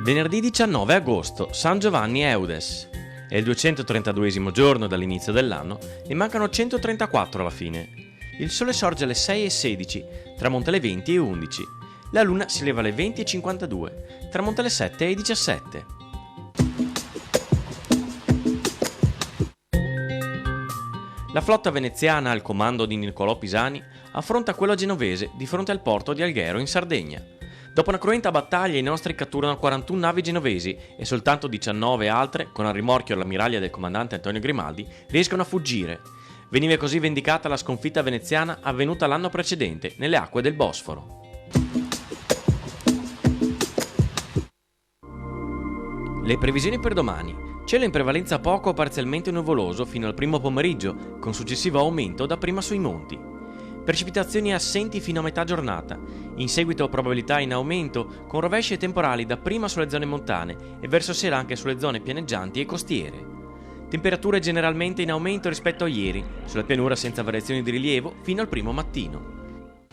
Venerdì 19 agosto, San Giovanni Eudes. È il 232esimo giorno dall'inizio dell'anno e mancano 134 alla fine. Il sole sorge alle 6:16, tramonta alle 20:11. La luna si leva alle 20:52, tramonta alle 7:17. La flotta veneziana al comando di Niccolò Pisani affronta quella genovese di fronte al porto di Alghero in Sardegna. Dopo una cruenta battaglia i nostri catturano 41 navi genovesi e soltanto 19 altre, con al rimorchio l'ammiraglia del comandante Antonio Grimaldi, riescono a fuggire. Veniva così vendicata la sconfitta veneziana avvenuta l'anno precedente nelle acque del Bosforo. Le previsioni per domani. Cielo in prevalenza poco o parzialmente nuvoloso fino al primo pomeriggio, con successivo aumento dapprima sui monti. Precipitazioni assenti fino a metà giornata, in seguito probabilità in aumento, con rovesci e temporali dapprima sulle zone montane e verso sera anche sulle zone pianeggianti e costiere. Temperature generalmente in aumento rispetto a ieri, sulla pianura senza variazioni di rilievo fino al primo mattino.